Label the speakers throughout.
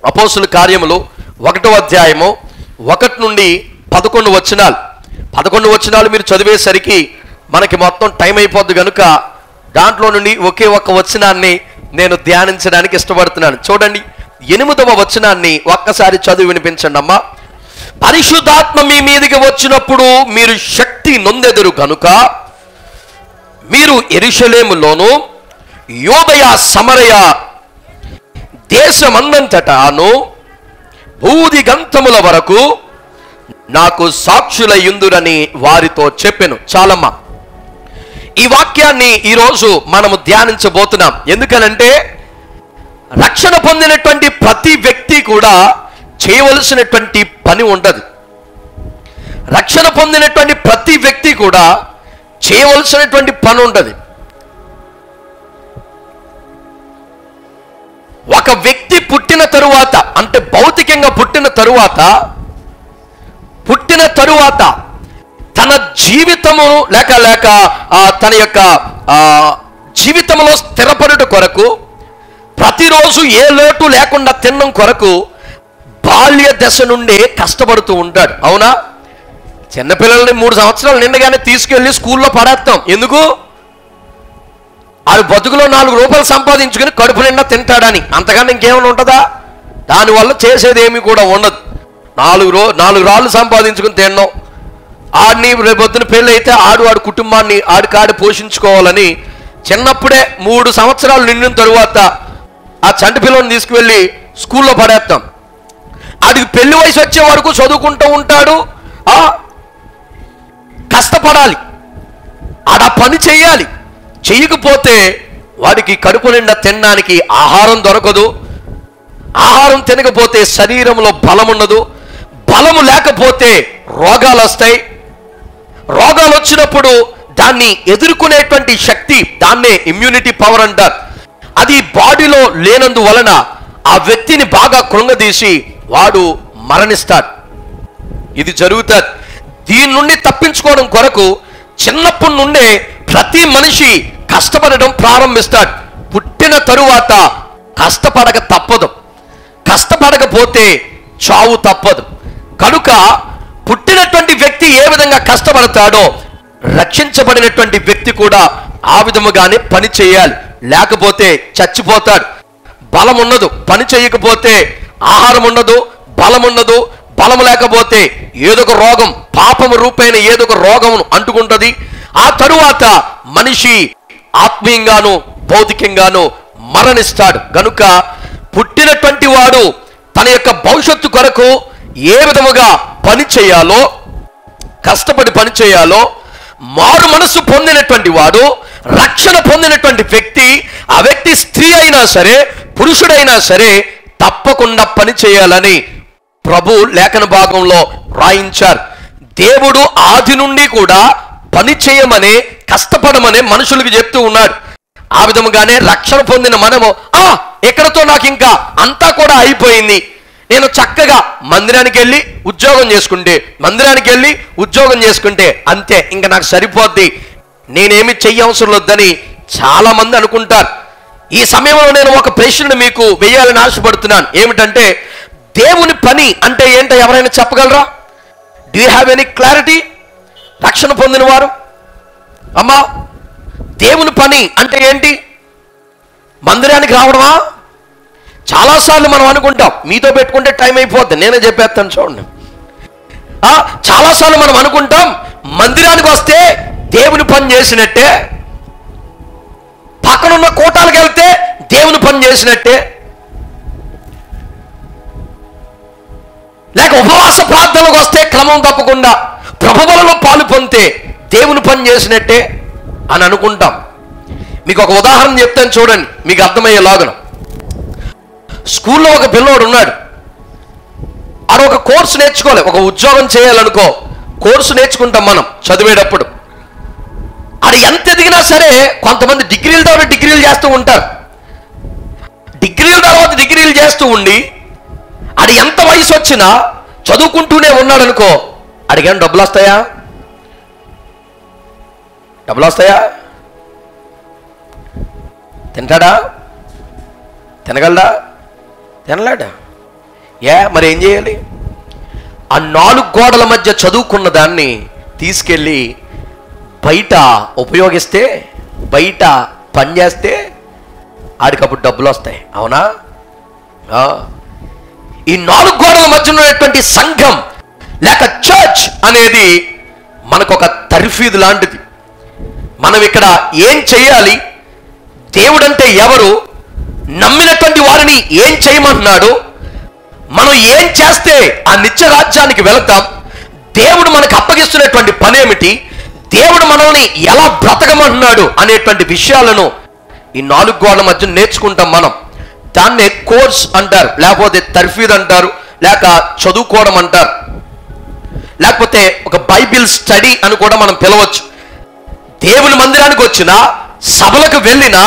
Speaker 1: అపోస్తుల కార్యములు 1వ అధ్యాయము 1 నుండి 11 వచనాలు. 11 వచనాలు మీరు చదివేసరికి మనకి మొత్తం టైం అయిపోద్ది కనుక దాంట్లో నుండి ఒకే ఒక్క వచనాన్ని నేను ధ్యానించడానికి ఇష్టపడుతున్నాను. చూడండి, 8వ వచనాన్ని ఒక్కసారి చదివి వినిపించండి అమ్మా. పరిశుద్ధాత్మ మీ మీదికి వచ్చినప్పుడు మీరు శక్తి నొందెదరు కనుక మీరు యెరూషలేములోను యూదయ సమరయ దేశమందంతటాను భూదిగంతముల వరకు నాకు సాక్షులయ్యుందురని వారితో చెప్పెను. చాలమ్మా, ఈ వాక్యాన్ని ఈరోజు మనము ధ్యానించబోతున్నాం. ఎందుకనంటే రక్షణ పొందినటువంటి ప్రతి వ్యక్తి కూడా చేయవలసినటువంటి పని ఉండదు. రక్షణ పొందినటువంటి ప్రతి వ్యక్తి కూడా చేయవలసినటువంటి పని ఉండదు. ఒక వ్యక్తి పుట్టిన తరువాత, అంటే భౌతికంగా పుట్టిన తరువాత తన జీవితము లేక తన యొక్క జీవితంలో స్థిరపడుట కొరకు, ప్రతిరోజు ఏ లోటు లేకుండా తినడం కొరకు బాల్య దశ నుండే కష్టపడుతూ ఉంటాడు. అవునా? చిన్నపిల్లల్ని 3 సంవత్సరాలు నిండగానే తీసుకెళ్ళి స్కూల్లో పడేస్తాం. ఎందుకు? అది బతుకులో 4 రూపాయలు సంపాదించుకుని కడుపు నిండా తింటాడని. అంతకన్నా ఇంకేమైనా ఉంటుందా? దానివల్ల చేసేది ఏమీ కూడా ఉండదు. 4 రాళ్ళు సంపాదించుకుని తినడం, ఆడిని రేపొద్దున పెళ్ళి అయితే ఆడు కుటుంబాన్ని ఆడికాడి పోషించుకోవాలని చిన్నప్పుడే 3 సంవత్సరాలు నిండిన తరువాత ఆ చంటి పిల్లని తీసుకువెళ్ళి స్కూల్లో పడేస్తాం. ఆడికి పెళ్లి వయసు వచ్చే వరకు చదువుకుంటూ ఉంటాడు, కష్టపడాలి, ఆడ పని చేయాలి. చేయకపోతే వాడికి కడుపు నిండా తినడానికి ఆహారం దొరకదు. ఆహారం తినకపోతే శరీరంలో బలం ఉండదు. బలము లేకపోతే రోగాలు వస్తాయి. రోగాలు వచ్చినప్పుడు దాన్ని ఎదుర్కొనేటువంటి శక్తి, దాన్నే ఇమ్యూనిటీ పవర్ అంటారు, అది బాడీలో లేనందువలన ఆ వ్యక్తిని బాగా కృంగదీసి వాడు మరణిస్తాడు. ఇది జరుగుతుంది. దీని నుండి తప్పించుకోవడం కొరకు చిన్నప్పటి నుండే ప్రతి మనిషి కష్టపడడం ప్రారంభిస్తాడు. పుట్టిన తరువాత కష్టపడక తప్పదు. కష్టపడకపోతే చావు తప్పదు. కనుక పుట్టినటువంటి వ్యక్తి ఏ విధంగా కష్టపడతాడో రక్షించబడినటువంటి వ్యక్తి కూడా ఆ విధముగానే పని చేయాలి. లేకపోతే చచ్చిపోతాడు. బలం ఉండదు. పని చేయకపోతే ఆహారం ఉండదు, బలం ఉండదు. బలం లేకపోతే ఏదొక రోగం, పాపము రూపైన ఏదొక రోగం అంటుకుంటుంది. ఆ తరువాత మనిషి ఆత్మీయంగాను భౌతికంగాను మరణిస్తాడు. గనుక పుట్టినటువంటి వాడు తన యొక్క భవిష్యత్తు కొరకు ఏ విధముగా పని చేయాలో, కష్టపడి పని చేయాలో, మారు మనసు పొందినటువంటి వాడు, రక్షణ పొందినటువంటి వ్యక్తి, ఆ వ్యక్తి స్త్రీ అయినా సరే పురుషుడైనా సరే తప్పకుండా పని చేయాలని ప్రభు లేఖన భాగంలో రాయించారు. దేవుడు ఆది నుండి కూడా పని చేయమని, కష్టపడమని మనుషులకు చెప్తూ ఉన్నాడు. ఆ విధముగానే రక్షణ పొందిన మనము ఎక్కడతో నాకు ఇంకా అంతా కూడా అయిపోయింది, నేను చక్కగా మందిరానికి వెళ్ళి ఉద్యోగం చేసుకుంటే అంతే, ఇంకా నాకు సరిపోద్ది, నేనేమి చెయ్యవసరం వద్దని చాలా మంది అనుకుంటారు. ఈ సమయంలో నేను ఒక ప్రశ్నను మీకు వేయాలని ఆశపడుతున్నాను. ఏమిటంటే, దేవుని పని అంటే ఏంటో ఎవరైనా చెప్పగలరా? Do you have any clarity? రక్షణ పొందిన వారు అమ్మా, దేవుని పని అంటే ఏంటి? మందిరానికి రావడమా? చాలాసార్లు మనం అనుకుంటాం, మీతో పెట్టుకుంటే టైం అయిపోద్ది, నేనే చెప్పేస్తాను చూడండి. చాలాసార్లు మనం అనుకుంటాం మందిరానికి వస్తే దేవుని పని చేసినట్టే, పక్కనున్న కోటాలకు వెళ్తే దేవుని పని చేసినట్టే, లేక ఉపవాస ప్రార్థనలకు వస్తే క్రమం తప్పకుండా ప్రభువులలో పాలు పొందితే దేవుని పని చేసినట్టే అని అనుకుంటాం. మీకు ఒక ఉదాహరణ చెప్తాను చూడండి, మీకు అర్థమయ్యేలాగున. స్కూల్లో ఒక పిల్లోడు ఉన్నాడు. ఆడ ఒక కోర్సు నేర్చుకోవాలి. ఒక ఉద్యోగం చేయాలనుకో కోర్సు నేర్చుకుంటాం మనం చదివేటప్పుడు. అది ఎంత ఎదిగినా సరే కొంతమంది డిగ్రీల తర్వాత డిగ్రీలు చేస్తూ ఉంటారు. డిగ్రీల తర్వాత డిగ్రీలు చేస్తూ ఉండి అది ఎంత వయసు వచ్చినా చదువుకుంటూనే ఉన్నాడు అనుకో, అడిగాను డబ్బులు వస్తాయా? తింటాడా? తినగలడా? తినలేడా? మరి ఏం చేయాలి? ఆ 4 గోడల మధ్య చదువుకున్న దాన్ని తీసుకెళ్ళి బయట ఉపయోగిస్తే, బయట పనిచేస్తే ఆడికప్పుడు డబ్బులు వస్తాయి. అవునా? ఈ 4 గోడల మధ్య ఉన్నటువంటి సంఘం లేక చర్చ్ అనేది మనకొక తర్ఫీదు లాంటిది. మనం ఇక్కడ ఏం చేయాలి, దేవుడంటే ఎవరు, నమ్మినటువంటి వారిని ఏం చేయమంటున్నాడు, మనం ఏం చేస్తే ఆ నిత్య రాజ్యానికి వెళతాం, దేవుడు మనకు అప్పగిస్తున్నటువంటి పని ఏమిటి, దేవుడు మనల్ని ఎలా బ్రతకమంటున్నాడు అనేటువంటి విషయాలను ఈ 4 గోడల మధ్య నేర్చుకుంటాం మనం. దాన్నే కోర్స్ అంటారు, లేకపోతే తర్ఫీద్ అంటారు, లేక చదువుకోవడం అంటారు, లేకపోతే ఒక బైబిల్ స్టడీ అని కూడా మనం పిలవచ్చు. దేవుని మందిరానికి వచ్చినా, సభలకు వెళ్ళినా,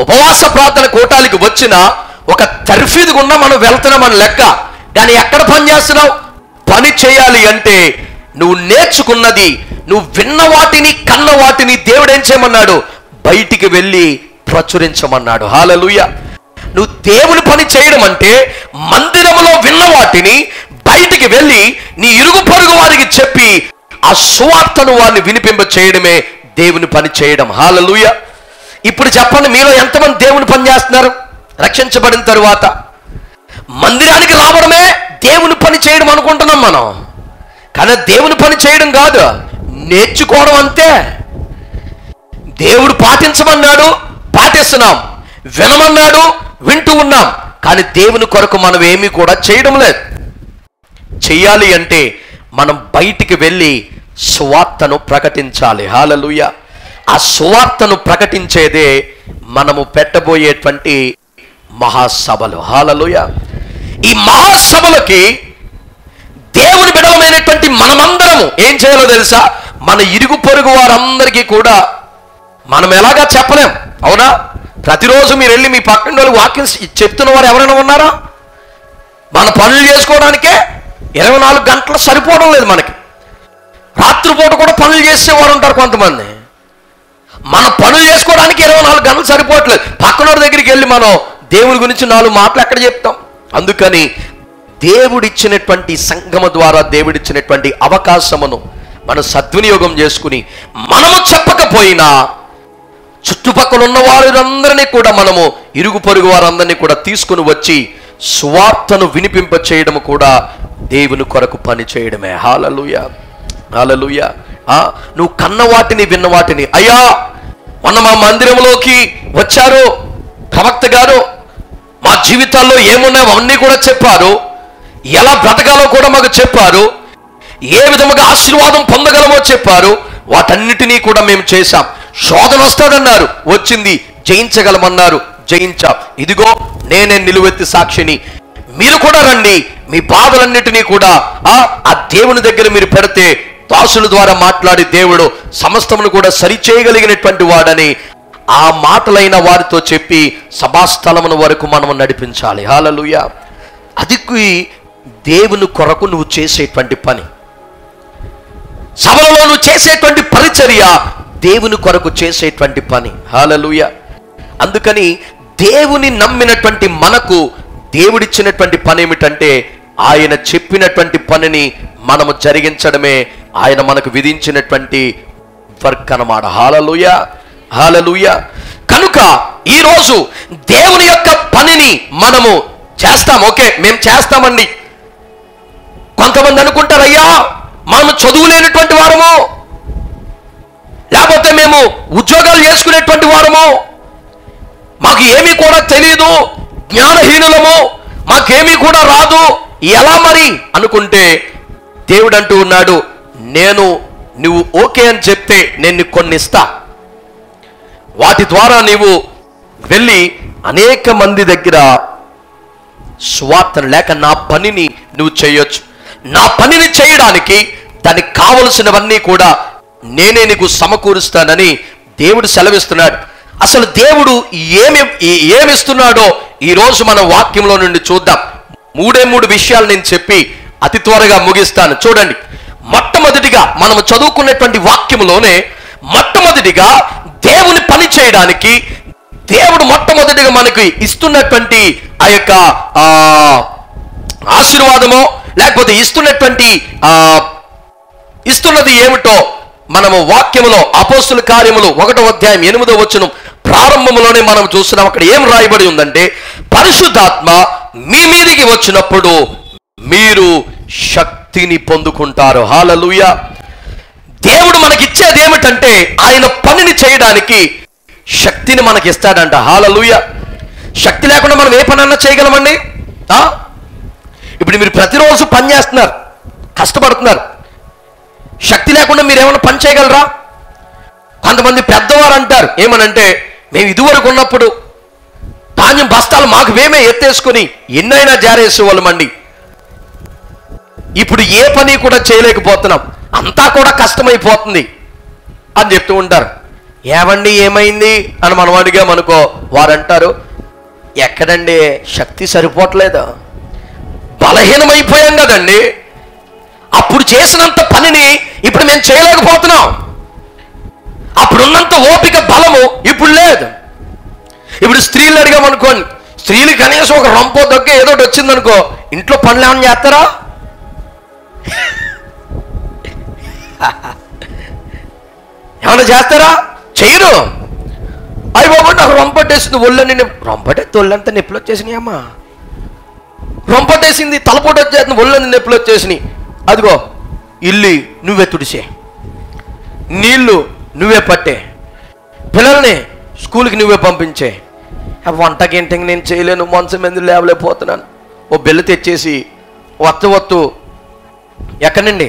Speaker 1: ఉపవాస ప్రార్థన కూటాలకు వచ్చినా ఒక తర్ఫీదు గున్నా మనం వెళ్తున్నాం అని లెక్క. కానీ ఎక్కడ పని చేస్తున్నావు? పని చేయాలి అంటే నువ్వు నేర్చుకున్నది, నువ్వు విన్న వాటిని, కన్న వాటిని దేవుడు ఏం చేయమన్నాడు? బయటికి వెళ్ళి ప్రచురించమన్నాడు. హల్లెలూయా. నువ్వు దేవుని పని చేయడం అంటే మందిరంలో విన్న వాటిని బయటికి వెళ్ళి నీ ఇరుగు పొరుగు వారికి చెప్పి ఆ సువార్తను వారిని వినిపింప చేయడమే దేవుని పని చేయడం. హల్లెలూయా. ఇప్పుడు చెప్పండి, మీలో ఎంతమంది దేవుని పని చేస్తున్నారు? రక్షించబడిన తరువాత మందిరానికి రావడమే దేవుని పని చేయడం అనుకుంటున్నాం మనం. కానీ దేవుని పని చేయడం కాదు, నేర్చుకోవడం అంతే. దేవుడు పాటించమన్నాడు, పాటిస్తున్నాం. వినమన్నాడు, వింటూ ఉన్నాం. కానీ దేవుని కొరకు మనం ఏమీ కూడా చేయడం లేదు. చెయ్యాలి అంటే మనం బయటికి వెళ్ళి సువార్తను ప్రకటించాలి. హల్లెలూయా. ఆ సువార్తను ప్రకటించేదే మనము పెట్టబోయేటువంటి మహాసభలు. హల్లెలూయా. ఈ మహాసభలకి దేవుని బిడలమైనటువంటి మనమందరము ఏం చేయాలో తెలుసా? మన ఇరుగు పొరుగు వారందరికీ కూడా మనం ఎలాగా చెప్పలేం. అవునా? ప్రతిరోజు మీరు వెళ్ళి మీ పక్కన వాళ్ళు వాక్యం చెప్తున్న వారు ఎవరైనా ఉన్నారా? మన పనులు చేసుకోవడానికే 24 గంటలు సరిపోవడం లేదు మనకి. రాత్రిపూట కూడా పనులు చేసేవారు ఉంటారు కొంతమంది. మన పనులు చేసుకోవడానికి 24 గంటలు సరిపోవట్లేదు. పక్కనోడి దగ్గరికి వెళ్ళి మనం దేవుడి గురించి 4 మాటలు ఎక్కడ చెప్తాం? అందుకని దేవుడిచ్చినటువంటి సంఘము ద్వారా దేవుడిచ్చినటువంటి అవకాశమును మనం సద్వినియోగం చేసుకుని, మనము చెప్పకపోయినా చుట్టుపక్కల ఉన్న వారందరినీ కూడా మనము ఇరుగు పొరుగు వారందరినీ కూడా తీసుకుని వచ్చి సువార్తను వినిపింప చేయడం కూడా దేవుని కొరకు పని చేయడమే. హల్లెలూయా. హల్లెలూయా. నువ్వు కన్న వాటిని, విన్న వాటిని, అయ్యా మొన్న మా మందిరంలోకి వచ్చారు ప్రవక్త గారు, మా జీవితాల్లో ఏమున్నాయో అవన్నీ కూడా చెప్పారు, ఎలా బ్రతకాలో కూడా మాకు చెప్పారు, ఏ విధముగా ఆశీర్వాదం పొందగలమో చెప్పారు. వాటన్నిటినీ కూడా మేము చేశాం. శోధన వస్తుందన్నారు, వచ్చింది. జయించగలమన్నారు, జయించాం. ఇదిగో నేనే నిలువెత్తి సాక్షిని. మీరు కూడా రండి, మీ బాధలన్నిటినీ కూడా ఆ దేవుని దగ్గర మీరు పెడితే దాసుల ద్వారా మాట్లాడి దేవుడు సమస్తమును కూడా సరిచేయగలిగినటువంటి వాడని ఆ మాటలైన వారితో చెప్పి సభాస్థలమున వరకు మనము నడిపించాలి. హల్లెలూయా. అది దేవుని కొరకు నువ్వు చేసేటువంటి పని. సభలలో నువ్వు చేసేటువంటి పరిచర్య దేవుని కొరకు చేసేటువంటి పని. హల్లెలూయా. అందుకని దేవుని నమ్మినటువంటి మనకు దేవుడిచ్చినటువంటి పని ఏమిటంటే ఆయన చెప్పినటువంటి పనిని మనము జరిగించడమే ఆయన మనకు విధించినటువంటి వర్క్ అన్నమాట. హల్లెలూయా. హల్లెలూయా. కనుక ఈరోజు దేవుని యొక్క పనిని మనము చేస్తాం. ఓకే, మేము చేస్తామండి. కొంతమంది అనుకుంటారు, అయ్యా మనము చదువు లేనటువంటి వారము, లేకపోతే మేము ఉద్యోగాలు చేసుకునేటువంటి వారము, మాకు ఏమీ కూడా తెలియదు, జ్ఞానహీనులము, మాకేమీ కూడా రాదు, ఎలా మరి అనుకుంటే దేవుడు అంటూ ఉన్నాడు, నువ్వు ఓకే అని చెప్తే నేను కొన్ని ఇస్తా. వాటి ద్వారా నీవు వెళ్ళి అనేక మంది దగ్గర స్వార్థను లేక నా పనిని నువ్వు చేయొచ్చు. నా పనిని చేయడానికి దానికి కావలసినవన్నీ కూడా నేనే నీకు సమకూరుస్తానని దేవుడు సెలవిస్తున్నాడు. అసలు దేవుడు ఏమిస్తున్నాడో ఈరోజు మన వాక్యంలో నుండి చూద్దాం. 3 విషయాలు నేను చెప్పి అతి త్వరగా ముగిస్తాను. చూడండి, మొట్టమొదటిగా మనము చదువుకున్నటువంటి వాక్యంలోనే మొట్టమొదటిగా దేవుని పని చేయడానికి దేవుడు మొట్టమొదటిగా మనకి ఇస్తున్నటువంటి ఆ యొక్క ఆశీర్వాదమో లేకపోతే ఇస్తున్నది ఏమిటో మనము వాక్యములో అపోస్తుల కార్యములు 1వ అధ్యాయం 8వ వచనం ప్రారంభంలోనే మనం చూస్తున్నాం. అక్కడ ఏం రాయబడి ఉందంటే, పరిశుద్ధాత్మ మీ మీదికి వచ్చినప్పుడు మీరు శక్తిని పొందుకుంటారు. హల్లెలూయా. దేవుడు మనకిచ్చేది ఏమిటంటే ఆయన పనిని చేయడానికి శక్తిని మనకి ఇస్తాడంట. హల్లెలూయా. శక్తి లేకుండా మనం ఏ పనన్నా చేయగలమండి? ఇప్పుడు మీరు ప్రతిరోజు పని చేస్తున్నారు, కష్టపడుతున్నారు. శక్తి లేకుండా మీరు ఏమైనా పని చేయగలరా? కొంతమంది పెద్దవారు అంటారు ఏమనంటే, మేము ఇదివరకు ఉన్నప్పుడు ధాన్యం బస్తాలు మాకు మేమే ఎత్తేసుకుని ఎన్నైనా జారేసేవాళ్ళమండి, ఇప్పుడు ఏ పని కూడా చేయలేకపోతున్నాం, అంతా కూడా కష్టమైపోతుంది అని చెప్తూ ఉంటారు. ఏమండి ఏమైంది అని మనం అడిగామనుకో, వారంటారు, ఎక్కడండి శక్తి సరిపోవట్లేదు, బలహీనమైపోయాం కదండి, అప్పుడు చేసినంత పనిని ఇప్పుడు మేము చేయలేకపోతున్నాం, అప్పుడున్నంత ఓపిక బలము ఇప్పుడు లేదు. ఇప్పుడు స్త్రీలు అడిగామనుకోండి, స్త్రీలు కనీసం ఒక రంపో దగ్గర ఏదో ఒకటి వచ్చిందనుకో, ఇంట్లో పనులు ఏమైనా చేస్తారా? ఏమైనా చేస్తారా? చేయరు. అయ్యి బాబు నాకు రొంపట్టేసింది, ఒళ్ళని రొంపట్టేస్తే ఒళ్ళంతా నొప్పులు వచ్చేసినాయి అమ్మా, రొంపట్టేసింది, తలపోటు వచ్చేస్తుంది, ఒళ్ళని నొప్పులు వచ్చేసినాయి, అదిగో ఇల్లు నువ్వే తుడిసే, నీళ్లు నువ్వే పట్టే, పిల్లల్ని స్కూల్కి నువ్వే పంపించే, వంటకి ఏంటి నేను చేయలేను, మంచం మీద లేవలేకపోతున్నాను, ఓ బెల్లు తెచ్చేసి వత్తు ఎక్కడండి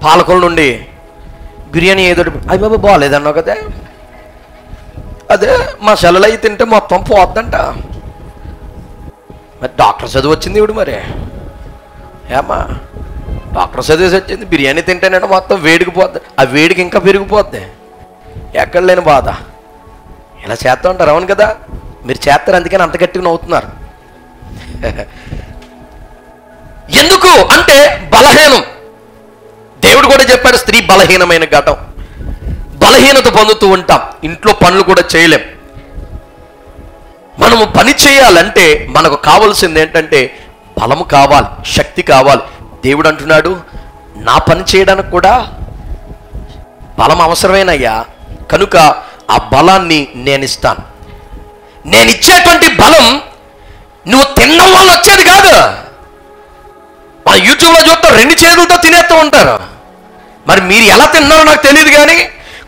Speaker 1: పాలకొల నుండి బిర్యానీ ఏదో, అయ్యి బాబా బాగాలేదన్నావు కదా, అదే మసాలాలు అవి తింటే మొత్తం పోద్దంట, మరి డాక్టర్ చదువు వచ్చింది ఇప్పుడు, మరి ఏమా డాక్టర్ చదివేసి వచ్చింది, బిర్యానీ తింటేనంటే మొత్తం వేడికి పోద్ది, ఆ వేడికి ఇంకా పెరిగిపోద్ది, ఎక్కడ లేని బాధ. ఇలా చేస్తూ ఉంటారు, అవును కదా, మీరు చేస్తారు, అందుకని అంత గట్టిగా నవ్వుతున్నారు. ఎందుకు అంటే బలహీనం. దేవుడు కూడా చెప్పాడు, స్త్రీ బలహీనమైన ఘటం, బలహీనత పొందుతూ ఉంటాం, ఇంట్లో పనులు కూడా చేయలేం. మనము పని చేయాలంటే మనకు కావాల్సింది ఏంటంటే బలము కావాలి, శక్తి కావాలి. దేవుడు అంటున్నాడు, నా పని చేయడానికి కూడా బలం అవసరమేనయ్యా, కనుక ఆ బలాన్ని నేను ఇస్తాను. నేను ఇచ్చేటువంటి బలం నువ్వు తినడం వల్ల వచ్చేది కాదు. మన యూట్యూబ్లో చూస్తే 2 చేతులతో తినేస్తూ ఉంటారు, మరి మీరు ఎలా తిన్నారో నాకు తెలియదు, కానీ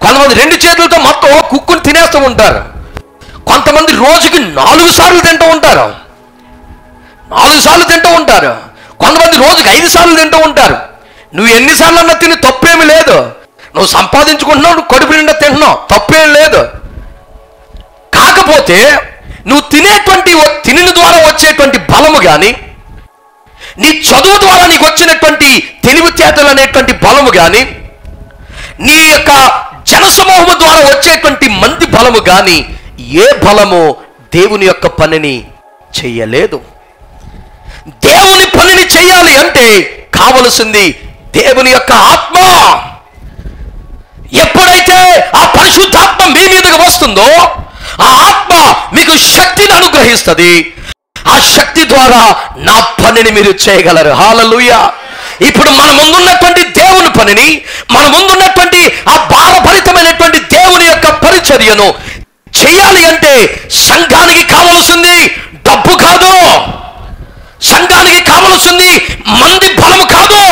Speaker 1: కొంతమంది 2 చేతులతో మొత్తం కుక్కుని తినేస్తూ ఉంటారు, కొంతమంది రోజుకి 4 సార్లు తింటూ ఉంటారు, 4 సార్లు తింటూ ఉంటారు, కొంతమంది రోజుకి 5 సార్లు తింటూ ఉంటారు. నువ్వు ఎన్నిసార్లు అన్నా తిని తప్పేమి లేదు, నువ్వు సంపాదించుకుంటున్నావు, నువ్వు కడుపు నిండా తింటున్నావు, తప్పేం లేదు. కాకపోతే నువ్వు తినిన ద్వారా వచ్చేటువంటి బలము కానీ, నీ చదువు ద్వారా నీకు వచ్చినటువంటి తెలివితేటలు అనేటువంటి బలము కానీ, నీ యొక్క జనసమూహము ద్వారా వచ్చేటువంటి మంది బలము కానీ, ఏ బలము దేవుని యొక్క పనిని చెయ్యలేదు. దేవుని పనిని చెయ్యాలి అంటే కావలసింది దేవుని యొక్క ఆత్మ. ఎప్పుడైతే ఆ పరిశుద్ధాత్మ మీ మీదకి వస్తుందో, ఆ ఆత్మ మీకు శక్తిని అనుగ్రహిస్తుంది, ఆ శక్తి ద్వారా నా పనిని మీరు చేయగలరు. హల్లెలూయా. ఇప్పుడు మన ముందున్నటువంటి దేవుని పనిని, మన ముందున్నటువంటి ఆ భారభరితమైనటువంటి దేవుని యొక్క పరిచర్యను చేయాలి అంటే సంఘానికి కావలసింది డబ్బు కాదు, సంఘానికి కావలసింది మంది బలము కాదు,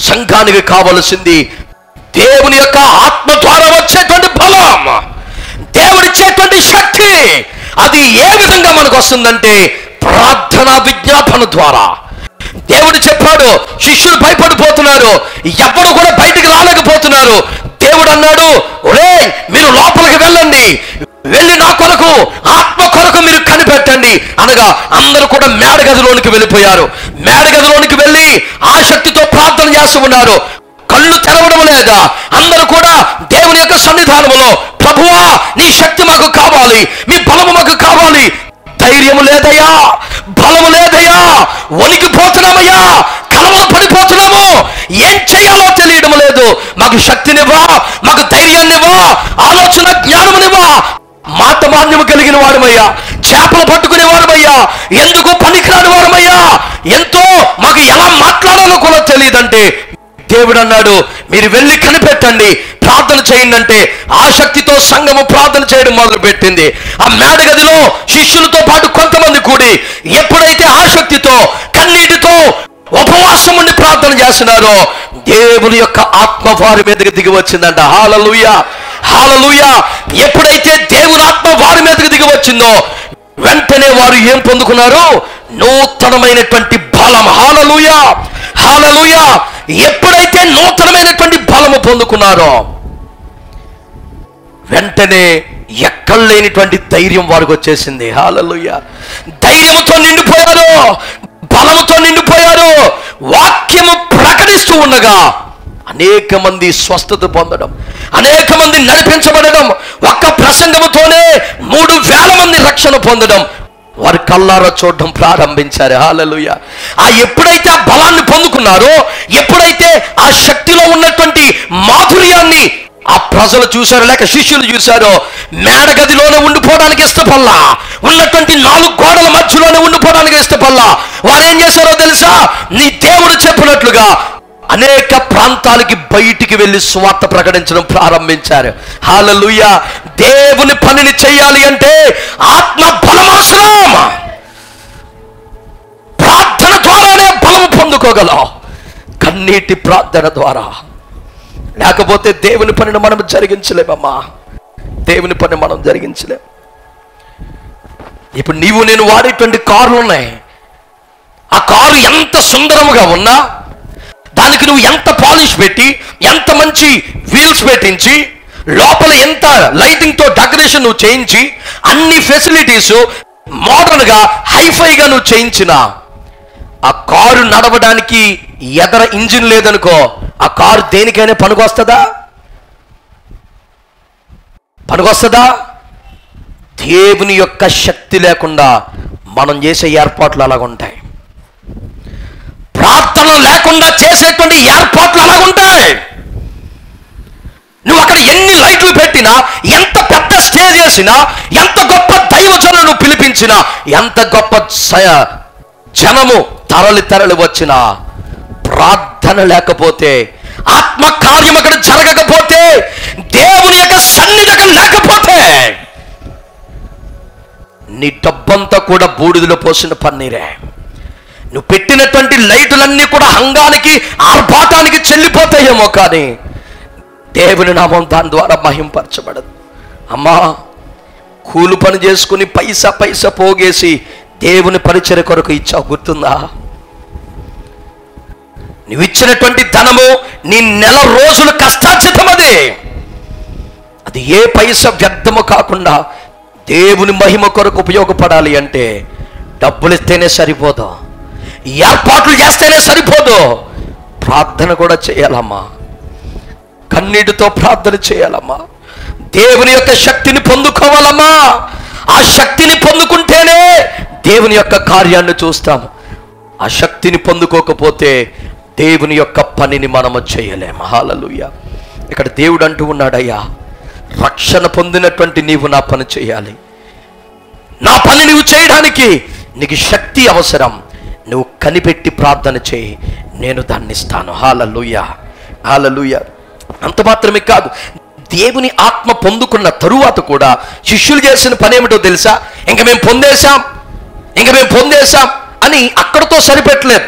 Speaker 1: సంఘానికి కావలసింది దేవుని యొక్క ఆత్మ ద్వారా వచ్చేటువంటి బలం, దేవుడిచ్చేటువంటి శక్తి. అది ఏ విధంగా మనకు వస్తుందంటే ప్రార్థనా విజ్ఞాపన ద్వారా. దేవుడు చెప్పాడు, శిష్యులు భయపడిపోతున్నారు, ఎవ్వరు కూడా బయటికి రాలేకపోతున్నారు. దేవుడు అన్నాడు, ఒరేయ్ మీరు లోపలికి వెళ్ళండి, వెళ్ళి నా కొరకు ఆత్మ కొరకు మీరు కనిపెట్టండి అనగా అందరూ కూడా మేడగదిలోనికి వెళ్ళిపోయారు. మేడగదిలోనికి వెళ్ళి ఆ శక్తితో ప్రార్థన చేస్తూ ఉన్నారు. కళ్ళు తెరవడం లేదా, అందరూ కూడా దేవుని యొక్క సన్నిధానములో, ప్రభువా నీ శక్తి మాకు కావాలి, మీ బలము మాకు కావాలి. ధైర్యము లేదయ్యా, బలము లేదయ్యా, వణికిపోతున్నామయ్యా, కలవలు పడిపోతున్నాము, ఏం చేయాలో తెలియడం లేదు, మాకు శక్తినివ్వా, మాకు ధైర్యాన్నివ్వా, ఆలోచన జ్ఞానమునివ్వా, మాట మాన్యము కలిగిన వాడమయ్యా, చేపలు పట్టుకునే వాడమయ్యా, వారమయ్యా, ఎందుకు పనికిరాని వారమయ్యా, ఎంతో మాకు ఎలా మాట్లాడాలో కూడా తెలియదంటే దేవుడు అన్నాడు, మీరు వెళ్ళి కనిపెట్టండి, ప్రార్థన చేయండి అంటే ఆసక్తితో సంఘము ప్రార్థన చేయడం మొదలు పెట్టింది. ఆ మేడగదిలో శిష్యులతో పాటు కొంతమంది కూడి ఎప్పుడైతే ఆసక్తితో కన్నీటితో ఉపవాసం ఉండి ప్రార్థన చేస్తున్నారో దేవుని యొక్క ఆత్మ వారి మీదకి దిగి వచ్చిందంట. హల్లెలూయా, హల్లెలూయా. ఎప్పుడైతే దేవుని ఆత్మ వారి మీదకి దిగి వచ్చిందో వెంటనే వారు ఏం పొందుకున్నారు? నూతనమైనటువంటి బలం. హల్లెలూయా, హల్లెలూయా. ఎప్పుడైతే నూతనమైనటువంటి బలము పొందుకున్నారో వెంటనే ఎక్కడ లేనిటువంటి ధైర్యం వారికి వచ్చేసింది. హల్లెలూయా. ధైర్యముతో నిండిపోయారు, బలముతో నిండిపోయారు. వాక్యము ప్రకటిస్తూ ఉండగా అనేక మంది స్వస్థత పొందడం, అనేక మంది నడిపించబడడం, ఒక్క ప్రసంగముతోనే 3,000 మంది రక్షణ పొందడం వారి కళ్ళారా చూడడం ప్రారంభించారు. హల్లెలూయా. ఆ ఎప్పుడైతే ఆ బలాన్ని పొందుకున్నారో, ఎప్పుడైతే ఆ శక్తిలో ఉన్నటువంటి మాధుర్యాన్ని ఆ ప్రజలు చూశారో లేక శిష్యులు చూశారో, మేడగదిలోనే ఉండిపోవడానికి ఇష్టపడలా, ఉన్నటువంటి 4 గోడల మధ్యలోనే ఉండిపోవడానికి ఇష్టపడలా. వారు ఏం చేశారో తెలుసా? నీ దేవుడు చెప్పినట్లుగా అనేక ప్రాంతాలకి బయటికి వెళ్ళి సువార్త ప్రకటించడం ప్రారంభించారు. హల్లెలూయా. దేవుని పనిని చేయాలి అంటే ఆత్మ బలం అవసరం. ప్రార్థన ద్వారానే బలం పొందుకోగలం, కన్నీటి ప్రార్థన ద్వారా. లేకపోతే దేవుని పనిని మనం జరిగించలేమమ్మా, దేవుని పని మనం జరిగించలేం. ఇప్పుడు నీవు నేను వాడేటువంటి కార్లు ఉన్నాయి. ఆ కారు ఎంత సుందరముగా ఉన్నా, దానికి నువ్వు ఎంత పాలిష్ పెట్టి, ఎంత మంచి వీల్స్ పెట్టించి, లోపల ఎంత లైటింగ్ తో డెకరేషన్ నువ్వు చేయించి, అన్ని ఫెసిలిటీస్ మోడర్న్ గా హైఫైగా నువ్వు చేయించిన ఆ కారు నడవడానికి ఎదర ఇంజిన్ లేదనుకో, ఆ కారు దేనికైనా పనికొస్తుందా? పనికొస్తుందా? దేవుని యొక్క శక్తి లేకుండా మనం చేసే ఏర్పాట్లు అలాగుంటాయి. ప్రార్థన లేకుండా చేసేటువంటి ఏర్పాట్లు అలాగుంటాయి. నువ్వు అక్కడ ఎన్ని లైట్లు పెట్టినా, ఎంత పెద్ద స్టేజ్ వేసినా, ఎంత గొప్ప దైవజనులను పిలిపించినా, ఎంత గొప్ప జనము తరలి వచ్చినా, ప్రార్థన లేకపోతే, ఆత్మ కార్యం అక్కడ జరగకపోతే, దేవుని యొక్క సన్నిధి అక్కడ లేకపోతే నీ డబ్బంతా కూడా బూడిదలో పోసిన పన్నీరే. నువ్వు పెట్టినటువంటి లైటులన్నీ కూడా హంగానికి ఆర్భాటానికి చెల్లిపోతాయేమో, కానీ దేవుని నామం దాని ద్వారా మహింపరచబడదు. అమ్మా, కూలి పని చేసుకుని పైసా పోగేసి దేవుని పరిచర్య కొరకు ఇచ్చావు, గుర్తుందా? నువ్వు ఇచ్చినటువంటి ధనము నీ నెల రోజుల కష్టార్జితం, అది ఏ పైసా వ్యర్థము కాకుండా దేవుని మహిమ కొరకు ఉపయోగపడాలి అంటే డబ్బులు ఇస్తేనే సరిపోదు, ఏర్పాట్లు చేస్తేనే సరిపోదు, ప్రార్థన కూడా చేయాలమ్మా, కన్నీటితో ప్రార్థన చేయాలమ్మా, దేవుని యొక్క శక్తిని పొందుకోవాలమ్మా. ఆ శక్తిని పొందుకుంటేనే దేవుని యొక్క కార్యాన్ని చూస్తాము. ఆ శక్తిని పొందుకోకపోతే దేవుని యొక్క పనిని మనము చేయలేము. హల్లెలూయా. ఇక్కడ దేవుడు అంటూ ఉన్నాడయ్యా, రక్షణ పొందినటువంటి నీవు నా పని చేయాలి. నా పని నువ్వు చేయడానికి నీకు శక్తి అవసరం. నువ్వు కనిపెట్టి ప్రార్థన చేయి, నేను దాన్ని ఇస్తాను. హల్లెలూయా, హల్లెలూయా. అంత మాత్రమే కాదు, దేవుని ఆత్మ పొందుకున్న తరువాత కూడా శిష్యులు చేసిన పని ఏమిటో తెలుసా? ఇంక మేము పొందేశాం అని అక్కడతో సరిపెట్టలేదు.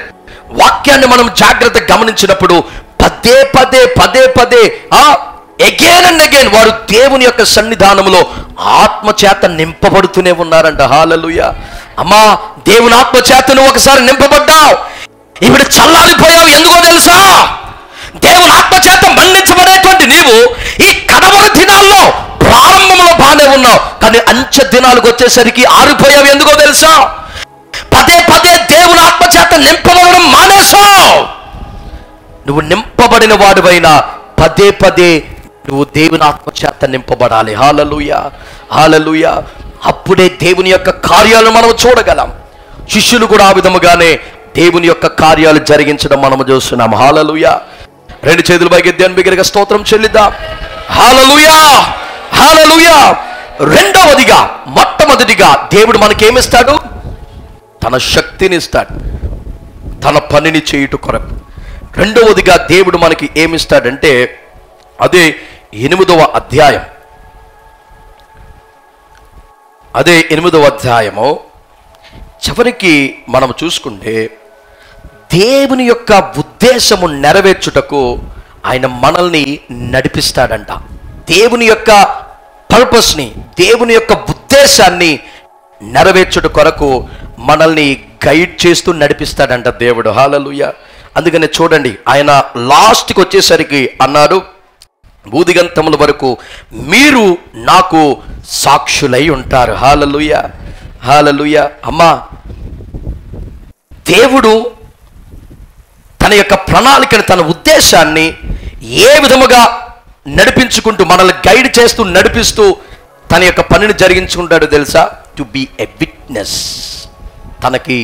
Speaker 1: వాక్యాన్ని మనం జాగ్రత్తగా గమనించినప్పుడు పదే పదే అగైన్ అండ్ అగైన్ వారు దేవుని యొక్క సన్నిధానంలో ఆత్మ చేత నింపబడుతూనే ఉన్నారంట. హల్లెలూయా. అమ్మా, దేవుని ఆత్మ చేత నువ్వు ఒకసారి నింపబడ్డావు, ఇప్పుడు చల్లారిపోయావు. ఎందుకో తెలుసా? దేవుని ఆత్మ చేత మండించబడేటువంటి నీవు ఈ కడవరి దినాల్లో ప్రారంభంలో బాగానే ఉన్నావు, కానీ అంచె దినాలకు వచ్చేసరికి ఆరిపోయావు. ఎందుకో తెలుసా? పదే దేవుని ఆత్మ చేత నింపబడడం మానేశావు. నువ్వు నింపబడిన వాడివైనా పదే నువ్వు దేవుని ఆత్మ చేత నింపబడాలి. హల్లెలూయా, హల్లెలూయా. అప్పుడే దేవుని యొక్క కార్యాలను మనం చూడగలం. శిష్యులు కూడా ఆ విధముగానే దేవుని యొక్క కార్యాలు జరిగించడం మనం చూస్తున్నాం. హల్లెలూయా. 2 చేతులు పైకి దేవుని బిగ్గరగా స్తోత్రం చెల్లిద్దాం. హల్లెలూయా, హల్లెలూయా. రెండవదిగా, మొట్టమొదటిగా దేవుడు మనకేమిస్తాడు? తన శక్తిని ఇస్తాడు తన పనిని చేయుట కొరకు. రెండవదిగా దేవుడు మనకి ఏమిస్తాడంటే అదే 8వ అధ్యాయం. అదే 8వ అధ్యాయము చివరికి మనం చూసుకుంటే దేవుని యొక్క ఉద్దేశము నెరవేర్చుటకు ఆయన మనల్ని నడిపిస్తాడంట. దేవుని యొక్క పర్పస్ని, దేవుని యొక్క ఉద్దేశాన్ని నెరవేర్చుట కొరకు మనల్ని గైడ్ చేస్తూ నడిపిస్తాడంట దేవుడు. హల్లెలూయా. అందుకనే చూడండి, ఆయన లాస్ట్కి వచ్చేసరికి అన్నాడు, భూదిగంతముల వరకు మీరు నాకు సాక్షులై ఉంటారు. హల్లెలూయా, హల్లెలూయా. అమ్మా, దేవుడు తన యొక్క ప్రణాళికను, తన ఉద్దేశాన్ని ఏ విధముగా నడిపించుకుంటూ మనల్ని గైడ్ చేస్తూ నడిపిస్తూ తన యొక్క పనిని జరిగించుకుంటాడో తెలుసా? To be a witness. తనకి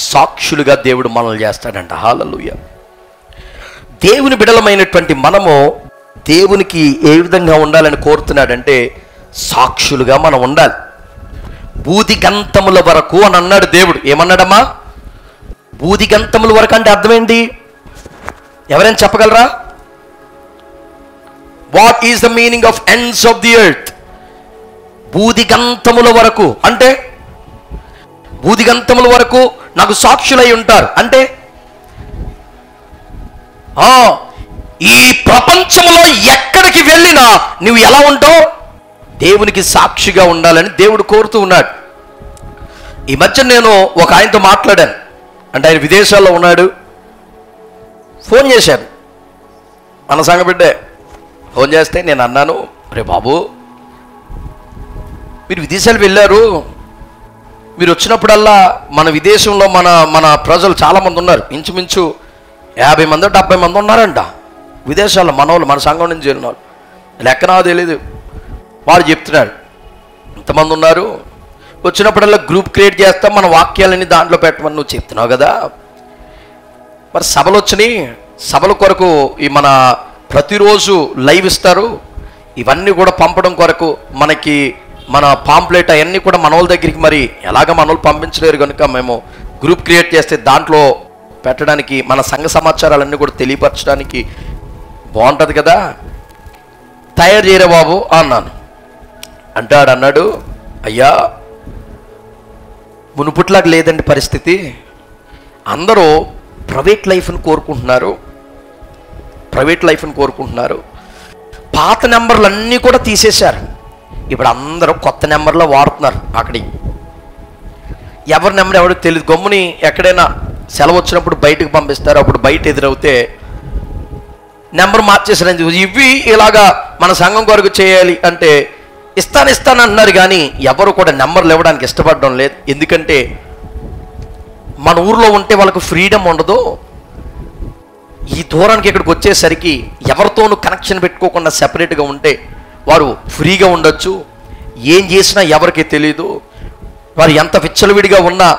Speaker 1: సాక్షులుగా దేవుడు మనల్ని చేస్తాడంట. హల్లెలూయా. దేవుని బిడలమైనటువంటి మనము దేవునికి ఏ విధంగా ఉండాలని కోరుతున్నాడంటే సాక్షులుగా మనం ఉండాలి. భూదిగంతముల వరకు అని అన్నాడు దేవుడు. ఏమన్నాడమ్మా? భూదిగంతముల వరకు అంటే అర్థం ఏంటి? ఎవరైనా చెప్పగలరా? What is the meaning of ends of the earth? భూదిగంతముల వరకు అంటే, భూదిగంతముల వరకు నాకు సాక్షులై ఉంటారు అంటే ఈ ప్రపంచంలో ఎక్కడికి వెళ్ళినా నువ్వు ఎలా ఉంటావు? దేవునికి సాక్షిగా ఉండాలని దేవుడు కోరుతూ ఉన్నాడు. ఈ మధ్య నేను ఒక ఆయనతో మాట్లాడాను. అంటే ఆయన విదేశాల్లో ఉన్నాడు. ఫోన్ చేశాను, మన సంగబిడ్డే. ఫోన్ చేస్తే నేను అన్నాను, రే బాబు, మీరు విదేశాలు వెళ్ళారు, మీరు వచ్చినప్పుడల్లా మన విదేశంలో మన ప్రజలు చాలామంది ఉన్నారు. ఇంచుమించు 50 మంది 70 మంది ఉన్నారంట విదేశాల్లో, మనోళ్ళు, మన సంఘం నుంచి వెళ్ళిన వాళ్ళు. లెక్కనా తెలీదు. వాడు చెప్తున్నాడు, ఇంతమంది ఉన్నారు, వచ్చినప్పుడల్లా గ్రూప్ క్రియేట్ చేస్తాం, మన వాక్యాలన్నీ దాంట్లో పెట్టమని నువ్వు చెప్తున్నావు కదా. మరి సభలు వచ్చినాయి, సభల కొరకు ఈ మన ప్రతిరోజు లైవ్ ఇస్తారు, ఇవన్నీ కూడా పంపడం కొరకు మనకి మన పాంప్లెట్ అవన్నీ కూడా మన వాళ్ళ దగ్గరికి మరి ఎలాగ మన వాళ్ళు పంపించలేరు కనుక మేము గ్రూప్ క్రియేట్ చేస్తే దాంట్లో పెట్టడానికి, మన సంఘ సమాచారాలన్నీ కూడా తెలియపరచడానికి బాగుంటుంది కదా, తయారు చేయరా బాబు అన్నాను. అన్నాడు, అయ్యా మునుపుట్లాగా లేదండి పరిస్థితి. అందరూ ప్రైవేట్ లైఫ్ని కోరుకుంటున్నారు. పాత నెంబర్లు అన్నీ కూడా తీసేశారు. ఇప్పుడు అందరూ కొత్త నెంబర్లో వాడుతున్నారు. అక్కడి ఎవరి నెంబర్ ఎవరికి తెలియదు. గమ్ముని ఎక్కడైనా సెలవు వచ్చినప్పుడు బయటకు పంపిస్తారు. అప్పుడు బయట ఎదురవుతే నెంబర్ మార్చేసారని ఇవి ఇలాగా మన సంఘం కొరకు చేయాలి అంటే ఇస్తాను అంటున్నారు. కానీ ఎవరు కూడా నెంబర్లు ఇవ్వడానికి ఇష్టపడడం లేదు. ఎందుకంటే మన ఊర్లో ఉంటే వాళ్ళకు ఫ్రీడమ్ ఉండదు. ఈ దూరానికి ఇక్కడికి వచ్చేసరికి ఎవరితోనూ కనెక్షన్ పెట్టుకోకుండా సెపరేట్గా ఉంటే వారు ఫ్రీగా ఉండొచ్చు. ఏం చేసినా ఎవరికి తెలీదు. వారు ఎంత విచ్చలవిడిగా ఉన్నా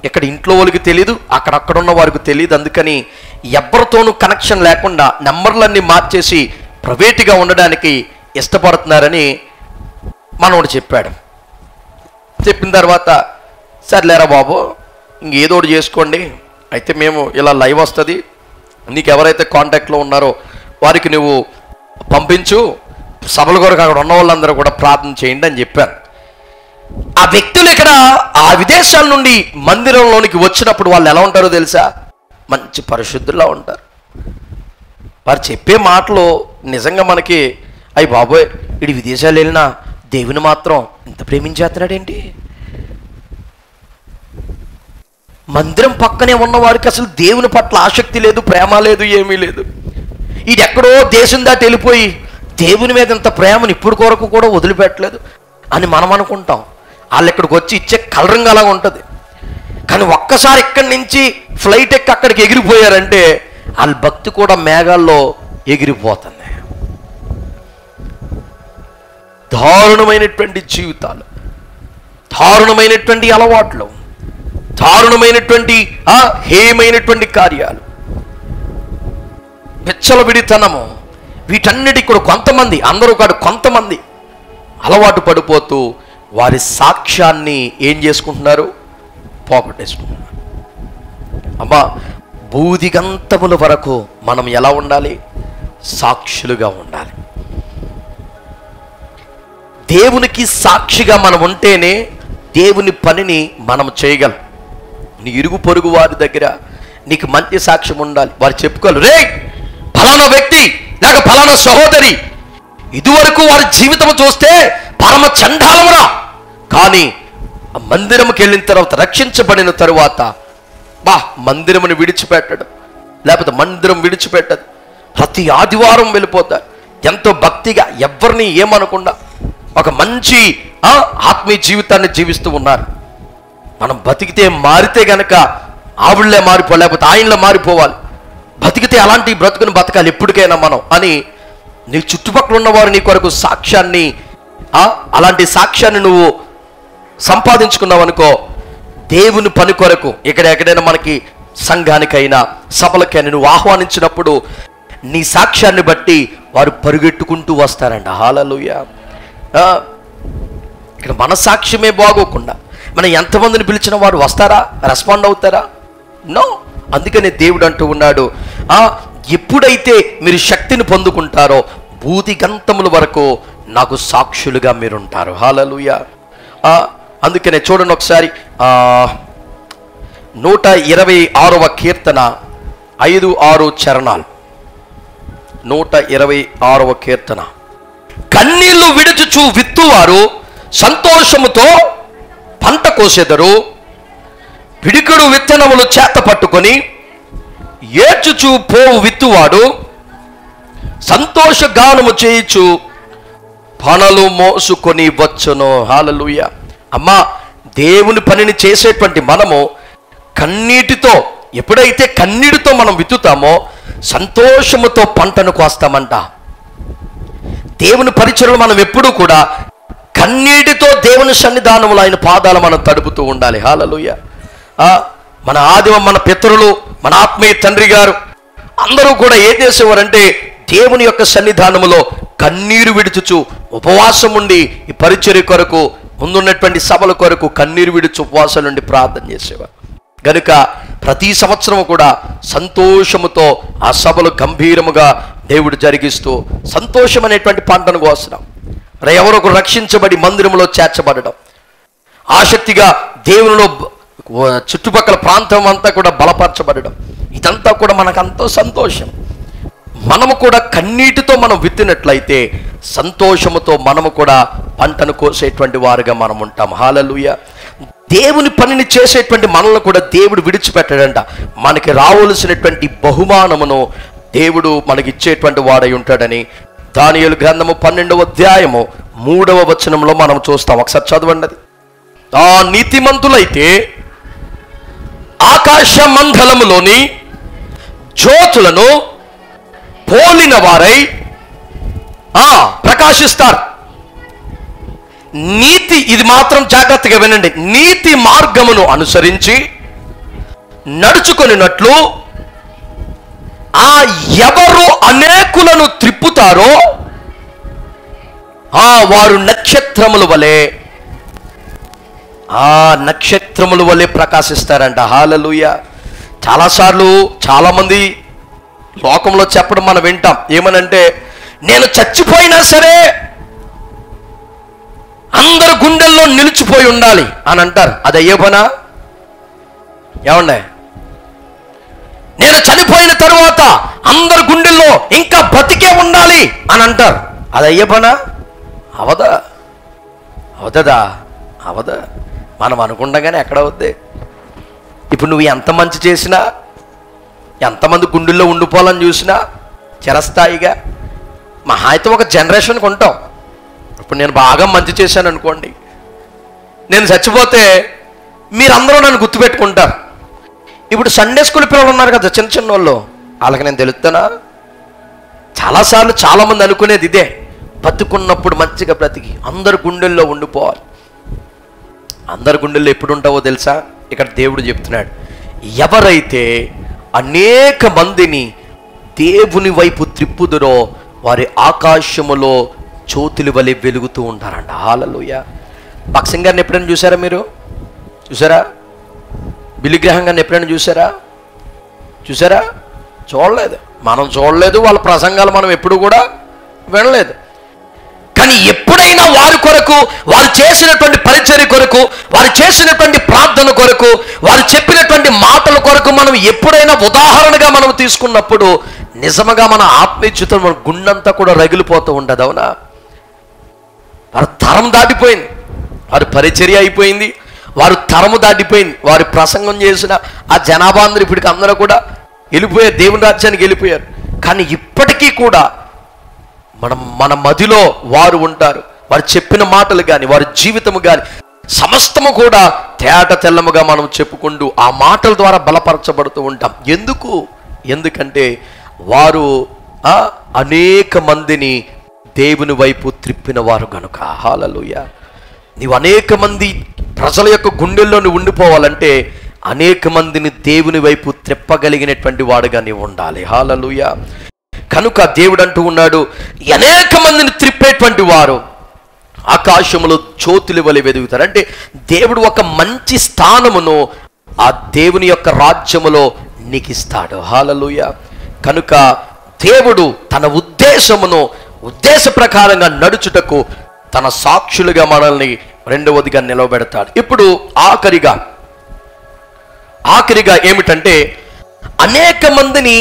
Speaker 1: ఇక్కడ ఇంట్లో వాళ్ళకి తెలీదు, అక్కడక్కడ ఉన్న వారికి తెలియదు. అందుకని ఎవరితోనూ కనెక్షన్ లేకుండా నెంబర్లన్నీ మార్చేసి ప్రైవేట్గా ఉండడానికి ఇష్టపడుతున్నారని మనోడు చెప్పాడు. చెప్పిన తర్వాత సర్లేరా బాబు, ఇంకేదో ఒకటి చేసుకోండి, అయితే మేము ఇలా లైవ్ వస్తుంది, నీకు ఎవరైతే కాంటాక్ట్లో ఉన్నారో వారికి నువ్వు పంపించు, సభల కొరకు అక్కడ ఉన్న వాళ్ళందరూ కూడా ప్రార్థన చేయండి అని చెప్పాను. ఆ వ్యక్తులు ఇక్కడ ఆ విదేశాల నుండి మందిరంలోనికి వచ్చినప్పుడు వాళ్ళు ఎలా ఉంటారో తెలుసా? మంచి పరిశుద్ధులా ఉంటారు. వారు చెప్పే మాటలు నిజంగా మనకి అయ్యి బాబోయ్, ఇటు విదేశాలు వెళ్ళినా దేవుని మాత్రం ఇంత ప్రేమించేస్తున్నాడేంటి? మందిరం పక్కనే ఉన్న వారికి అసలు దేవుని పట్ల ఆసక్తి లేదు, ప్రేమ లేదు, ఏమీ లేదు. ఇది ఎక్కడో దేశం దాటి వెళ్ళిపోయి దేవుని మీద ఇంత ప్రేమను ఇప్పుడు కొరకు కూడా వదిలిపెట్టలేదు అని మనం అనుకుంటాం. వాళ్ళు ఇక్కడికి వచ్చి ఇచ్చే కలరింగ్ అలాగా ఉంటుంది. కానీ ఒక్కసారి ఇక్కడి నుంచి ఫ్లైట్ ఎక్కి అక్కడికి ఎగిరిపోయారంటే వాళ్ళ భక్తి కూడా మేఘాల్లో ఎగిరిపోతుంది. దారుణమైనటువంటి జీవితాలు, దారుణమైనటువంటి అలవాట్లు, దారుణమైనటువంటి హేయమైనటువంటి కార్యాలు, విచ్చలవిడితనము, వీటన్నిటికి కూడా కొంతమంది, అందరూ కాదు కొంతమంది అలవాటు పడిపోతూ వారి సాక్ష్యాన్ని ఏం చేసుకుంటున్నారు? పోగొట్టేసుకుంటున్నాను. అమ్మా, బూదిగంతముల వరకు మనం ఎలా ఉండాలి? సాక్షులుగా ఉండాలి. దేవునికి సాక్షిగా మనం ఉంటేనే దేవుని పనిని మనం చేయగలం. నీ ఇరుగు పొరుగు వారి దగ్గర నీకు మంచి సాక్ష్యం ఉండాలి. వారు చెప్పుకోవాలి, రే ఫలానా వ్యక్తి లేక ఫలానా సహోదరి ఇదివరకు వారి జీవితం చూస్తే పరమ చండాలమురా, కానీ మందిరంకి వెళ్ళిన తర్వాత, రక్షించబడిన తరువాత మందిరముని విడిచిపెట్టడం, లేకపోతే మందిరం విడిచిపెట్టదు, ప్రతి ఆదివారం వెళ్ళిపోతారు. ఎంతో భక్తిగా, ఎవరిని ఏమనకుండా ఒక మంచి ఆత్మీయ జీవితాన్ని జీవిస్తూ ఉన్నారు. మనం బతికితే మారితే గనక ఆవిళ్లే మారిపోవాలి, లేకపోతే ఆయనలో మారిపోవాలి. బతికితే అలాంటి బ్రతుకుని బతకాలి ఎప్పటికైనా మనం అని నీ చుట్టుపక్కల ఉన్నవారు నీ కొరకు సాక్ష్యాన్ని, అలాంటి సాక్ష్యాన్ని నువ్వు సంపాదించుకున్నావు అనుకో, దేవుని పని కొరకు ఎక్కడైనా మనకి సంఘానికైనా సభలకైనా నువ్వు ఆహ్వానించినప్పుడు నీ సాక్ష్యాన్ని బట్టి వారు పరుగెట్టుకుంటూ వస్తారంట. హల్లెలూయా. ఇక్కడ మన సాక్ష్యమే బాగోకుండా మనం ఎంతమందిని పిలిచిన వారు వస్తారా? రెస్పాండ్ అవుతారా? నో. అందుకనే దేవుడు అంటూ ఉన్నాడు, ఎప్పుడైతే మీరు శక్తిని పొందుకుంటారో భూదిగంతముల వరకు నాకు సాక్షులుగా మీరుంటారు. హల్లెలూయా. అందుకనే చూడండి ఒకసారి 126వ కీర్తన 5-6 చరణాలు. 126వ కీర్తన. కన్నీళ్లు విడుచుచు విత్తువారు సంతోషముతో పంట కోసెదరు, పిడికిడు విత్తనములు చేత పట్టుకొని ఏడ్చుచు పోవు విత్తువాడు సంతోష గానము చేయుచు పనులు మోసుకొని వచ్చును. హల్లెలూయా. అమ్మా, దేవుని పనిని చేసేటువంటి మనము కన్నీటితో, ఎప్పుడైతే కన్నీటితో మనం విత్తుతామో సంతోషముతో పంటను కోస్తామంట. దేవుని పరిచర్యలు మనం ఎప్పుడూ కూడా కన్నీటితో దేవుని సన్నిధానములు, ఆయన పాదాలు మనం తడుపుతూ ఉండాలి. హల్లెలూయా. మన ఆదిమ, మన పితరులు, మన ఆత్మీయ తండ్రి గారు అందరూ కూడా ఏం చేసేవారంటే దేవుని యొక్క సన్నిధానములో కన్నీరు విడుచుచు ఉపవాసం ఉండి ఈ పరిచర్య కొరకు, ముందున్నటువంటి సభల కొరకు కన్నీరు విడుచు ఉపవాసం నుండి ప్రార్థన చేసేవారు. గనుక ప్రతి సంవత్సరం కూడా సంతోషముతో ఆ సభలు గంభీరముగా దేవుడు జరిగిస్తూ సంతోషం అనేటువంటి పంటను కోస్తున్నాం. ఎవరొక రక్షించబడి మందిరంలో చేర్చబడడం, ఆసక్తిగా దేవునిలో చుట్టుపక్కల ప్రాంతం అంతా కూడా బలపరచబడడం, ఇదంతా కూడా మనకంతో సంతోషం. మనము కూడా కన్నీటితో మనం విత్తినట్లయితే సంతోషముతో మనము కూడా పంటను కోసేటువంటి వారుగా మనం ఉంటాం. హల్లెలూయా. దేవుని పనిని చేసేటువంటి మనల్ని కూడా దేవుడు విడిచిపెట్టాడంట. మనకి రావలసినటువంటి బహుమానమును దేవుడు మనకి ఇచ్చేటువంటి వాడై ఉంటాడని దానియేలు గ్రంథము 12వ అధ్యాయము 3వ వచనంలో మనం చూస్తాం. ఒకసారి చదవండి. అది, ఆ నీతిమంతులైతే ఆకాశ మండలములోని జ్యోతులను పోలిన వారై ప్రకాశిస్తారు. నీతి, ఇది మాత్రం జాగ్రత్తగా వినండి, నీతి మార్గమును అనుసరించి నడుచుకొనినట్లు ఎవరు అనేకులను త్రిప్పుతారో వారు నక్షత్రముల వలె ప్రకాశిస్తారంట. హల్లెలూయా. చాలాసార్లు చాలామంది లోకంలో చెప్పడం మనం వింటాం. ఏమనంటే, నేను చచ్చిపోయినా సరే అందరు గుండెల్లో నిలిచిపోయి ఉండాలి అని అంటారు. అది అయ్యే పనా? ఏమండే, నేను చనిపోయిన తరువాత అందరు గుండెల్లో ఇంకా బతికే ఉండాలి అని అంటారు. అది అయ్యే పనా? అవదా? మనం అనుకుండగానే ఎక్కడ అవుద్ది? ఇప్పుడు నువ్వు ఎంత మంచి చేసినా, ఎంతమంది గుండెల్లో ఉండిపోవాలని చూసినా చిరస్థాయిగా మహా అయితే ఒక జనరేషన్కి ఉంటాం. ఇప్పుడు నేను బాగా మంచి చేశాను అనుకోండి, నేను చచ్చిపోతే మీరందరూ నన్ను గుర్తుపెట్టుకుంటారు. ఇప్పుడు సండే స్కూల్ పిల్లలు ఉన్నారు కదా, చిన్న చిన్న వాళ్ళు, వాళ్ళకి నేను తెలుస్తానా? చాలాసార్లు చాలామంది అనుకునేది ఇదే, బతుకున్నప్పుడు మంచిగా బ్రతికి అందరు గుండెల్లో ఉండిపోవాలి. అందరు గుండెల్లో ఎప్పుడు ఉంటావో తెలుసా? ఇక్కడ దేవుడు చెప్తున్నాడు, ఎవరైతే అనేక మందిని దేవుని వైపు త్రిప్పుదురో వారి ఆకాశములో జ్యోతుల వలె వెలుగుతూ ఉంటారంట. హల్లెలూయా. భక్సింగ్ గారిని ఎప్పుడైనా చూసారా? మీరు చూసారా? బిల్లి గ్రహం గారిని ఎప్పుడైనా చూసారా? చూడలేదు. మనం చూడలేదు, వాళ్ళ ప్రసంగాలు మనం ఎప్పుడు కూడా వినలేదు. కానీ ఎప్పుడైనా వారి కొరకు, వారు చేసినటువంటి పరిచర్య కొరకు, వారు చేసినటువంటి ప్రార్థన కొరకు, వారు చెప్పినటువంటి మాటల కొరకు మనం ఎప్పుడైనా ఉదాహరణగా మనం తీసుకున్నప్పుడు నిజంగా మన ఆత్మీయత మన గుండెంతా కూడా రగిలిపోతూ ఉండదు. అవునా? వారి తరం దాటిపోయింది, వారి పరిచర్య అయిపోయింది, వారు తరము దాటిపోయింది. వారి ప్రసంగం చేసిన ఆ జనాభా అందరూ ఇప్పటికి అందరూ కూడా వెళ్ళిపోయారు, దేవుని రాజ్యానికి వెళ్ళిపోయారు. కానీ ఇప్పటికీ కూడా మన మదిలో వారు ఉంటారు. వారు చెప్పిన మాటలు కానీ, వారి జీవితము కానీ సమస్తము కూడా తేట తెల్లముగా మనం చెప్పుకుంటూ ఆ మాటల ద్వారా బలపరచబడుతూ ఉంటాం. ఎందుకంటే వారు అనేక మందిని దేవుని వైపు త్రిప్పిన వారు గనుక. హల్లెలూయా. నీవు అనేక మంది ప్రజల యొక్క గుండెల్లో నువ్వు ఉండిపోవాలంటే అనేక మందిని దేవుని వైపు త్రిప్పగలిగినటువంటి వాడుగా నీవు ఉండాలి. హల్లెలూయా. కనుక దేవుడు అంటూ ఉన్నాడు, అనేక మందిని త్రిప్పేటువంటి వారు ఆకాశములో జ్యోతుల వలె వెదుగుతారు. అంటే దేవుడు ఒక మంచి స్థానమును ఆ దేవుని యొక్క రాజ్యములో నీకు ఇస్తాడు. హల్లెలూయా. కనుక దేవుడు తన ఉద్దేశ ప్రకారంగా నడుచుటకు తన సాక్షులుగా మనల్ని రెండవదిగా నిలవబెడతాడు. ఇప్పుడు ఆఖరిగా ఏమిటంటే అనేక మందిని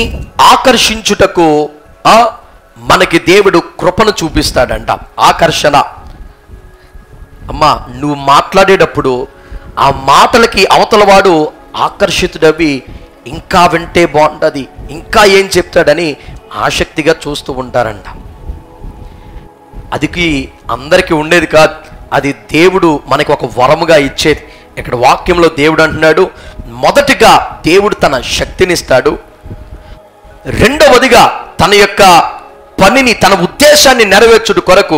Speaker 1: ఆకర్షించుటకు మనకి దేవుడు కృపను చూపిస్తాడంట. ఆకర్షణ. అమ్మా, నువ్వు మాట్లాడేటప్పుడు ఆ మాటలకి అవతల వాడు ఆకర్షితుడవి ఇంకా వింటే బాగుంటుంది, ఇంకా ఏం చెప్తాడని ఆసక్తిగా చూస్తూ ఉంటారంట. అది అందరికీ ఉండేది కాదు, అది దేవుడు మనకి ఒక వరముగా ఇచ్చేది. ఇక్కడ వాక్యంలో దేవుడు అంటున్నాడు, మొదటిగా దేవుడు తన శక్తినిస్తాడు, రెండవదిగా తన యొక్క పనిని, తన ఉద్దేశాన్ని నెరవేర్చుట కొరకు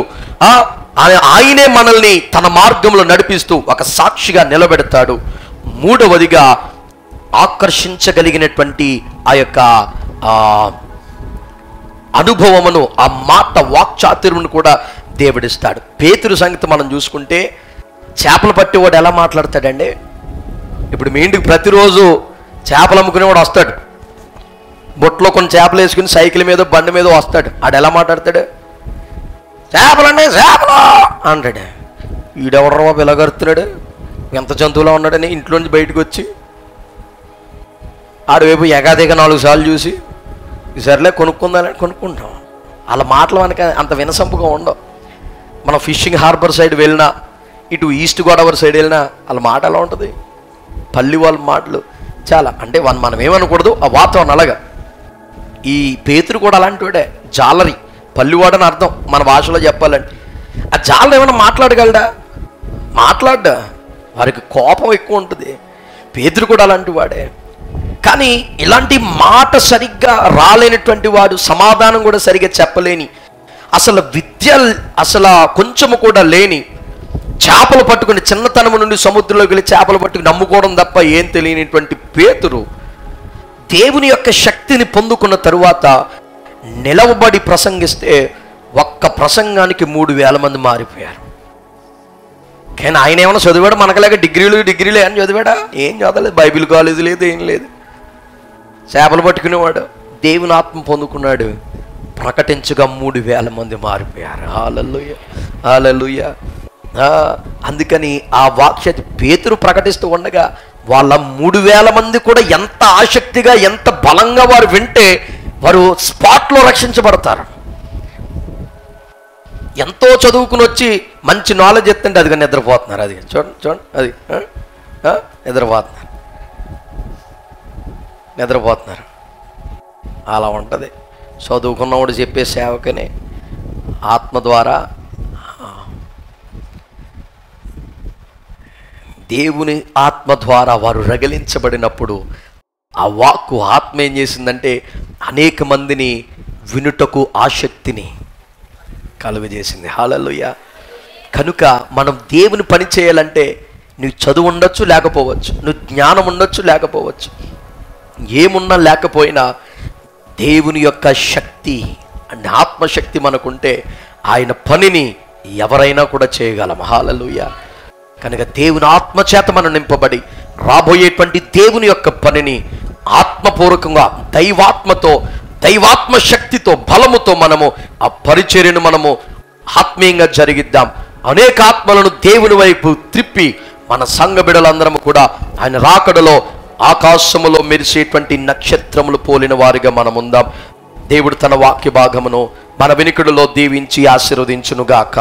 Speaker 1: ఆయనే మనల్ని తన మార్గంలో నడిపిస్తూ ఒక సాక్షిగా నిలబెడతాడు. మూడవదిగా ఆకర్షించగలిగినటువంటి ఆ యొక్క అనుభవమును, ఆ మాట వాక్చాతుర్యమును కూడా దేవుడిస్తాడు. పేతురు సంగతి మనం చూసుకుంటే చేపలు పట్టేవాడు ఎలా మాట్లాడతాడండి? ఇప్పుడు మీ ఇంటికి ప్రతిరోజు చేపలు అమ్ముకునేవాడు వస్తాడు, బొట్లో కొన్ని చేపలు వేసుకుని సైకిల్ మీద బండి మీద వస్తాడు. ఆడు ఎలా మాట్లాడతాడు? చేపలండి, చేపలు అంటాడు. ఈడెవడరా పిలగరుతున్నాడు, ఎంత జంతువులా ఉన్నాడని ఇంట్లోంచి బయటకు వచ్చి ఆడవైపు ఎగాదిగ 4 సార్లు చూసి సర్లే కొనుక్కుందాలని కొనుక్కుంటాం. వాళ్ళ మాటలు మనకి అంత వినసంపుగా ఉండవు. మనం ఫిషింగ్ హార్బర్ సైడ్ వెళ్ళినా, ఇటు ఈస్ట్ గోదావరి సైడ్ వెళ్ళినా వాళ్ళ మాట ఎలా ఉంటుంది? పల్లి వాళ్ళ మాటలు చాలా, అంటే మనం ఏమనకూడదు, ఆ వాతావరణం అలాగా. ఈ పేతురు కూడా అలాంటి వాడే, జాలరి, పల్లివాడని అర్థం మన భాషలో చెప్పాలంటే. ఆ జాలరి ఏమైనా మాట్లాడగలడా? మాట్లాడ్డా, వారికి కోపం ఎక్కువ ఉంటుంది. పేతురు కూడా అలాంటి వాడే. కానీ ఇలాంటి మాట సరిగ్గా రాలేనటువంటి వాడు, సమాధానం కూడా సరిగ్గా చెప్పలేని, అసలు విద్య అసలు కొంచెము కూడా లేని, చేపలు పట్టుకుని చిన్నతనం నుండి సముద్రంలోకి వెళ్ళి చేపలు పట్టుకుని నమ్ముకోవడం తప్ప ఏం తెలియనిటువంటి పేతురు దేవుని యొక్క శక్తిని పొందుకున్న తరువాత నిలవబడి ప్రసంగిస్తే ఒక్క ప్రసంగానికి 3,000 మంది మారిపోయారు. కానీ ఆయన ఏమైనా చదివాడు? మనకలాగా డిగ్రీలే అని చదివాడా? ఏం చదవలేదు, బైబిల్ కాలేజీ లేదు, ఏం లేదు. చేపలు పట్టుకునేవాడు, దేవుని ఆత్మ పొందుకున్నాడు, ప్రకటించగా 3,000 మంది మారిపోయారు. హల్లెలూయా, హల్లెలూయా. అందుకని ఆ వాక్య పేతురు ప్రకటిస్తూ ఉండగా వాళ్ళ 3,000 మంది కూడా ఎంత ఆసక్తిగా, ఎంత బలంగా వారు వింటే వారు స్పాట్లో రక్షించబడతారు. ఎంతో చదువుకుని వచ్చి మంచి నాలెడ్జ్ ఎత్తుంటే అదిగా నిద్రపోతున్నారు. అది చూడండి అది నిద్రపోతున్నారు. అలా ఉంటుంది. చదువుకున్నవాడు చెప్పే సేవకనే ఆత్మ ద్వారా దేవుని ఆత్మ ద్వారా వారు రగిలించబడినప్పుడు ఆ వాక్కు ఆత్మ ఏం చేసిందంటే అనేక మందిని వినుటకు ఆసక్తిని కలుగజేసింది. హల్లెలూయా. కనుక మనం దేవుని పని చేయాలంటే నువ్వు చదువు ఉండొచ్చు, లేకపోవచ్చు, నువ్వు జ్ఞానం ఉండొచ్చు, లేకపోవచ్చు, ఏమున్నా లేకపోయినా దేవుని యొక్క శక్తి అంటే ఆత్మశక్తి మనకుంటే ఆయన పనిని ఎవరైనా కూడా చేయగలం. హల్లెలూయా. కనుక దేవుని ఆత్మచేత మనం నింపబడి రాబోయేటువంటి దేవుని యొక్క పనిని ఆత్మపూర్వకంగా దైవాత్మతో, దైవాత్మ శక్తితో, బలముతో మనము ఆ పరిచర్యను మనము ఆత్మీయంగా జరిగిద్దాం. అనేక ఆత్మలను దేవుని వైపు త్రిప్పి మన సంఘ బిడ్డలందరము కూడా ఆయన రాకడలో ఆకాశములో మెరిసేటువంటి నక్షత్రములు పోలిన వారిగా మనం ఉందాం. దేవుడు తన వాక్య భాగమును మన వినికిడిలో దీవించి ఆశీర్వదించునుగాక.